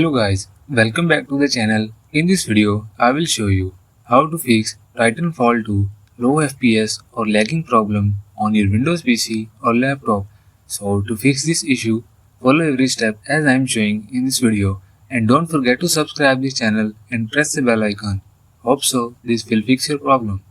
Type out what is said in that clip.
Hello guys, welcome back to the channel. In this video, I will show you how to fix Titanfall 2 low FPS or lagging problem on your Windows PC or laptop. So to fix this issue, follow every step as I am showing in this video and don't forget to subscribe this channel and press the bell icon. Hope so this will fix your problem.